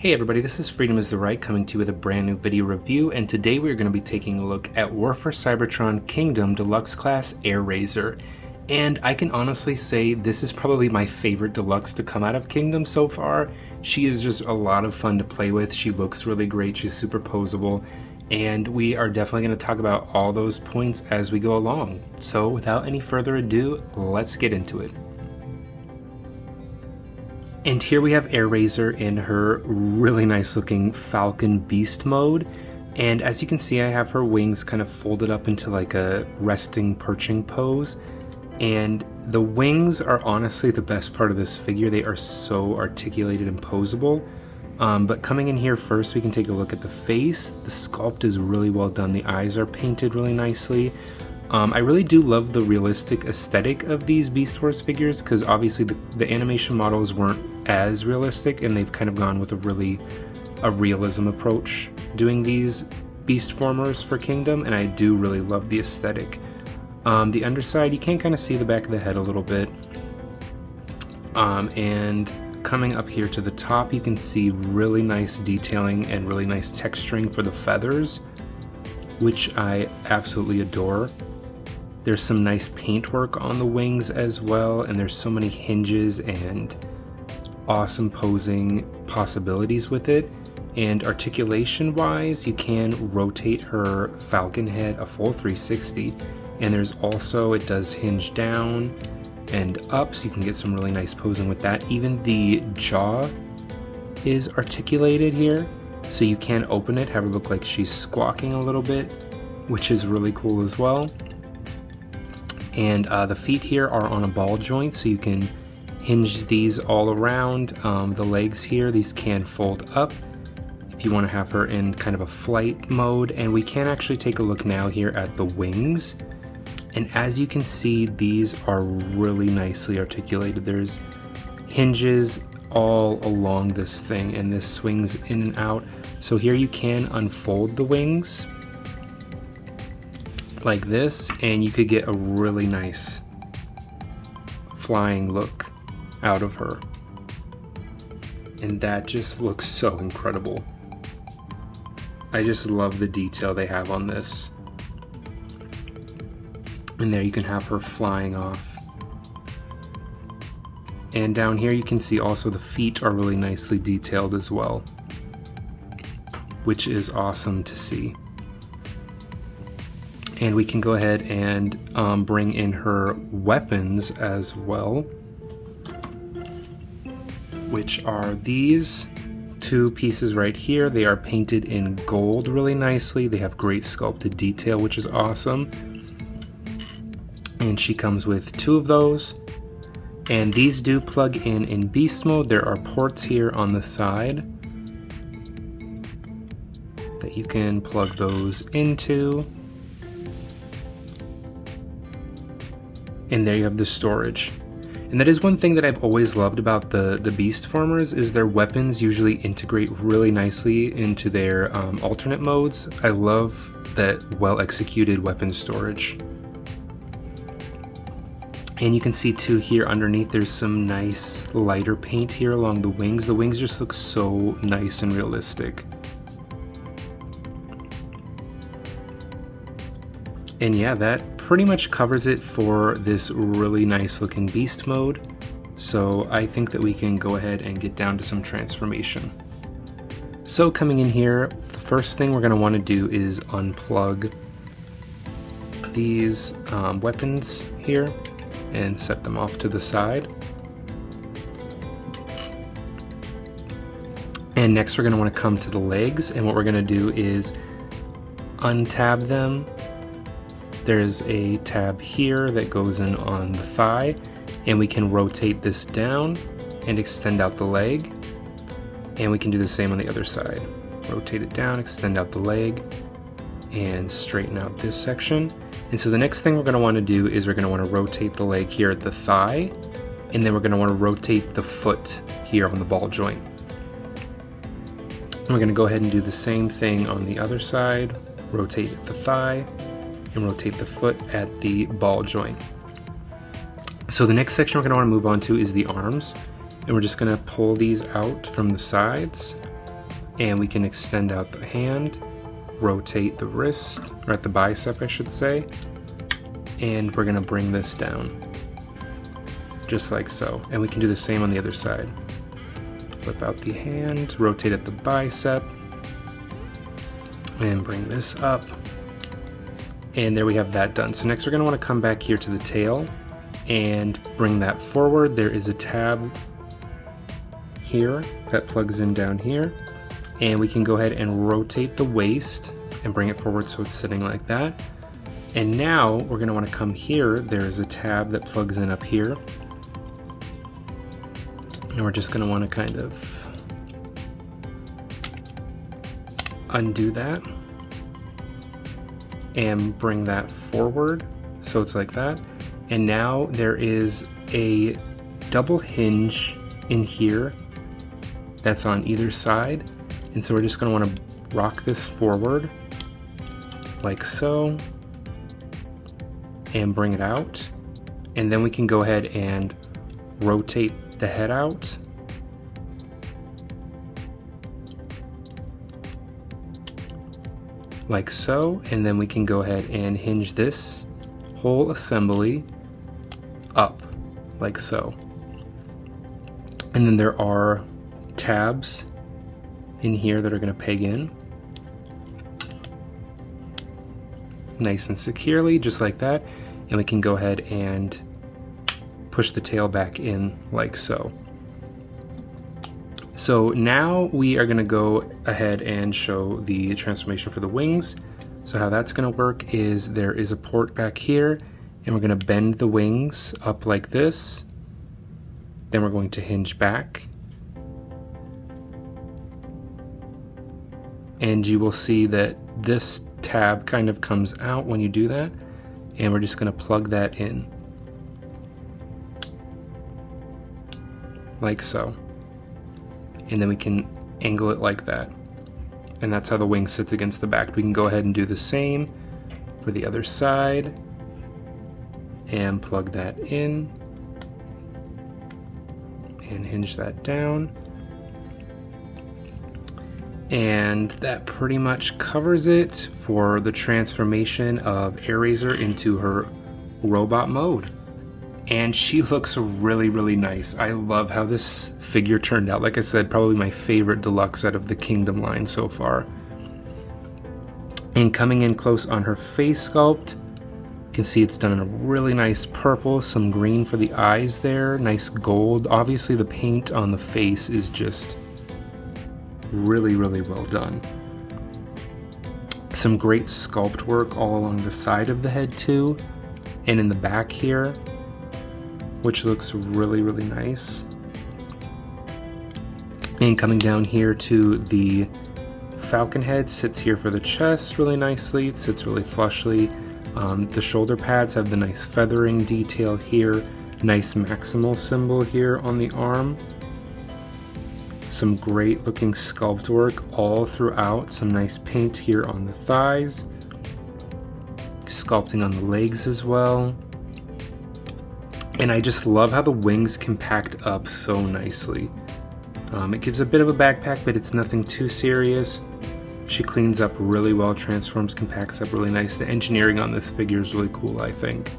Hey everybody, this is Freedom is the Right coming to you with a brand new video review, and today we're going to be taking a look at War for Cybertron Kingdom Deluxe Class Airazor. And I can honestly say this is probably my favorite Deluxe to come out of Kingdom so far. She is just a lot of fun to play with, she looks really great, she's super posable, and we are definitely going to talk about all those points as we go along. So without any further ado, let's get into it. And here we have Airazor in her really nice looking Falcon Beast mode. And as you can see, I have her wings kind of folded up into like a resting perching pose. And the wings are honestly the best part of this figure. They are so articulated and posable. But coming in here first, we can take a look at the face. The sculpt is really well done. The eyes are painted really nicely. I really do love the realistic aesthetic of these Beast Wars figures because obviously the animation models weren't as realistic, and they've kind of gone with a realism approach doing these Beast Formers for Kingdom, and I do really love the aesthetic. The underside, you can kind of see the back of the head a little bit. And coming up here to the top, you can see really nice detailing and really nice texturing for the feathers, which I absolutely adore. There's some nice paintwork on the wings as well, and there's so many hinges and awesome posing possibilities with it. And articulation wise, you can rotate her falcon head a full 360, and there's also, it does hinge down and up, so you can get some really nice posing with that. Even the jaw is articulated here, so you can open it, have her look like she's squawking a little bit, which is really cool as well. And the feet here are on a ball joint, so you can hinge these all around. The legs here, these can fold up if you want to have her in kind of a flight mode. And we can actually take a look now here at the wings. And as you can see, these are really nicely articulated. There's hinges all along this thing, and this swings in and out. So here you can unfold the wings like this, and you could get a really nice flying look out of her, and that just looks so incredible. I just love the detail they have on this. And there you can have her flying off, and down here you can see also the feet are really nicely detailed as well, which is awesome to see. And we can go ahead and bring in her weapons as well, which are these two pieces right here. They are painted in gold really nicely. They have great sculpted detail, which is awesome. And she comes with two of those. And these do plug in beast mode. There are ports here on the side that you can plug those into. And there you have the storage. And that is one thing that I've always loved about the Beast Formers, is their weapons usually integrate really nicely into their alternate modes. I love that well-executed weapon storage. And you can see too here underneath, there's some nice lighter paint here along the wings. The wings just look so nice and realistic. And yeah, that pretty much covers it for this really nice looking beast mode. So I think that we can go ahead and get down to some transformation. So coming in here, the first thing we're going to want to do is unplug these weapons here and set them off to the side. And next we're going to want to come to the legs, and what we're going to do is untab them. There's a tab here that goes in on the thigh, and we can rotate this down and extend out the leg, and we can do the same on the other side. Rotate it down, extend out the leg, and straighten out this section. And so the next thing we're going to want to do is we're going to want to rotate the leg here at the thigh, and then we're going to want to rotate the foot here on the ball joint. And we're going to go ahead and do the same thing on the other side, rotate the thigh, and rotate the foot at the ball joint. So the next section we're going to want to move on to is the arms, and we're just going to pull these out from the sides and we can extend out the hand, rotate the wrist, or at the bicep I should say, and we're gonna bring this down, just like so. And we can do the same on the other side. Flip out the hand, rotate at the bicep, and bring this up. And there we have that done. So next we're gonna wanna come back here to the tail and bring that forward. There is a tab here that plugs in down here. And we can go ahead and rotate the waist and bring it forward so it's sitting like that. And now we're gonna wanna come here. There is a tab that plugs in up here. And we're just gonna wanna kind of undo that and bring that forward so it's like that. And now there is a double hinge in here that's on either side. And so we're just gonna wanna rock this forward like so and bring it out. And then we can go ahead and rotate the head out. Like so. And then we can go ahead and hinge this whole assembly up like so. And then there are tabs in here that are going to peg in nice and securely, just like that. And we can go ahead and push the tail back in like so. So now we are going to go ahead and show the transformation for the wings. So how that's going to work is there is a port back here, and we're going to bend the wings up like this. Then we're going to hinge back. And you will see that this tab kind of comes out when you do that. And we're just going to plug that in. Like so. And then we can angle it like that. And that's how the wing sits against the back. We can go ahead and do the same for the other side. And plug that in. And hinge that down. And that pretty much covers it for the transformation of Airazor into her robot mode. And she looks really, really nice. I love how this figure turned out. Like I said, probably my favorite deluxe out of the Kingdom line so far. And coming in close on her face sculpt, you can see it's done in a really nice purple, some green for the eyes there, nice gold. Obviously the paint on the face is just really, really well done. Some great sculpt work all along the side of the head too, and in the back here, which looks really, really nice. And coming down here to the falcon head, sits here for the chest really nicely. It sits really flushly. The shoulder pads have the nice feathering detail here. Nice maximal symbol here on the arm. Some great looking sculpt work all throughout. Some nice paint here on the thighs. Sculpting on the legs as well. And I just love how the wings compact up so nicely. It gives a bit of a backpack, but it's nothing too serious. She cleans up really well, transforms, compacts up really nice. The engineering on this figure is really cool, I think.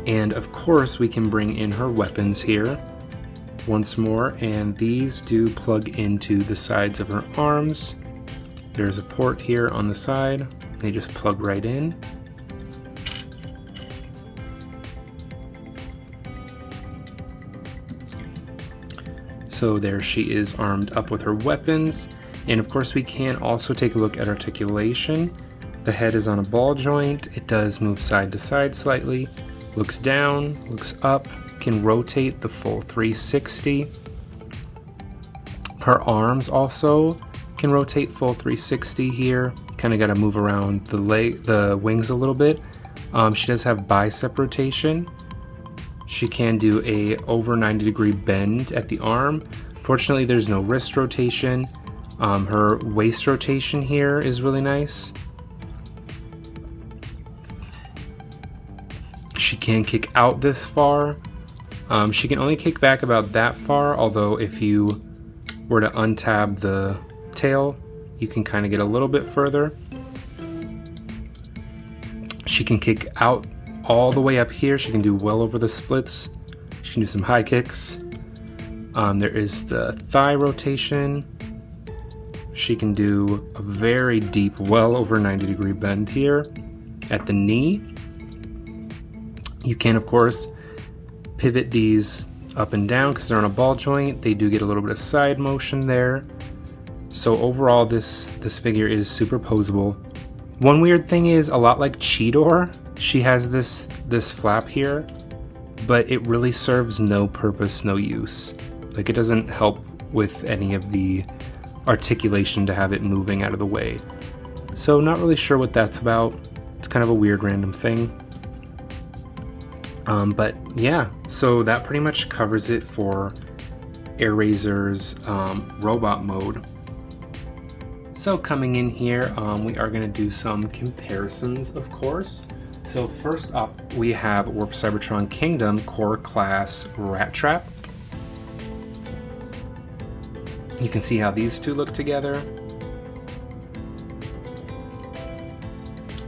And of course, we can bring in her weapons here once more, and these do plug into the sides of her arms. There's a port here on the side. They just plug right in. So there she is, armed up with her weapons. And of course we can also take a look at articulation. The head is on a ball joint. It does move side to side slightly. Looks down, looks up, can rotate the full 360. Her arms also can rotate full 360 here. Kind of got to move around the wings a little bit. She does have bicep rotation. She can do a over 90-degree bend at the arm. Fortunately, there's no wrist rotation. Her waist rotation here is really nice. She can kick out this far. She can only kick back about that far, although if you were to untab the tail, you can kind of get a little bit further. She can kick out all the way up here. She can do well over the splits. She can do some high kicks. There is the thigh rotation. She can do a very deep, well over 90-degree bend here at the knee. You can, of course, pivot these up and down because they're on a ball joint. They do get a little bit of side motion there. So overall, this figure is super posable. One weird thing is, a lot like Cheetor, she has this flap here, but it really serves no purpose, no use. Like, it doesn't help with any of the articulation to have it moving out of the way. So not really sure what that's about. It's kind of a weird random thing. But yeah, so that pretty much covers it for Airazor's robot mode. So coming in here, we are going to do some comparisons, of course. So first up, we have War for Cybertron Kingdom Core Class Rat Trap. You can see how these two look together.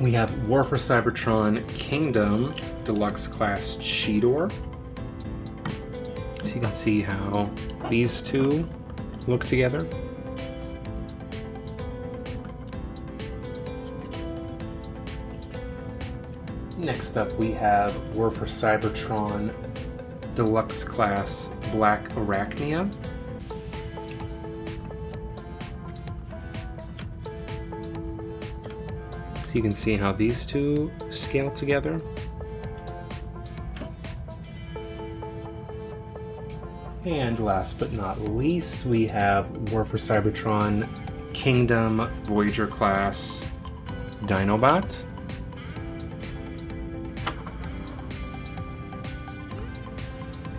We have War for Cybertron Kingdom Deluxe Class Cheetor. So you can see how these two look together. Next up, we have War for Cybertron Deluxe Class Black Arachnia. So you can see how these two scale together. And last but not least, we have War for Cybertron Kingdom Voyager Class Dinobot.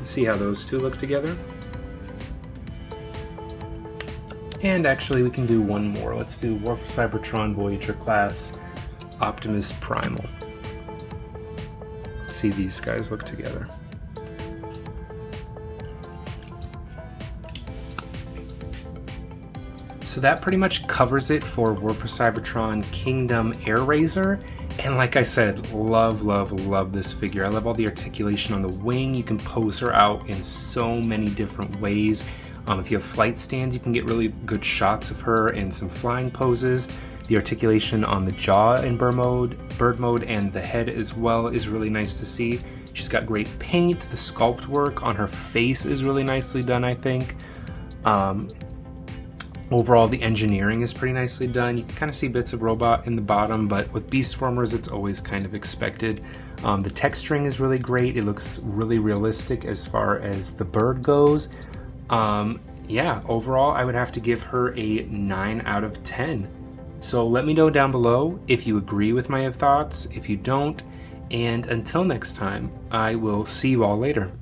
See how those two look together. And actually, we can do one more. Let's do War for Cybertron Voyager Class Optimus Primal. See these guys look together. So that pretty much covers it for War for Cybertron Kingdom Airazor. And like I said, love, love, love this figure. I love all the articulation on the wing. You can pose her out in so many different ways. If you have flight stands, you can get really good shots of her in some flying poses. The articulation on the jaw in bird mode, and the head as well is really nice to see. She's got great paint. The sculpt work on her face is really nicely done, I think. Overall, the engineering is pretty nicely done. You can kind of see bits of robot in the bottom, but with Beastformers, it's always kind of expected. The texturing is really great. It looks really realistic as far as the bird goes. Yeah, overall, I would have to give her a 9 out of 10. So let me know down below if you agree with my thoughts, if you don't, and until next time, I will see you all later.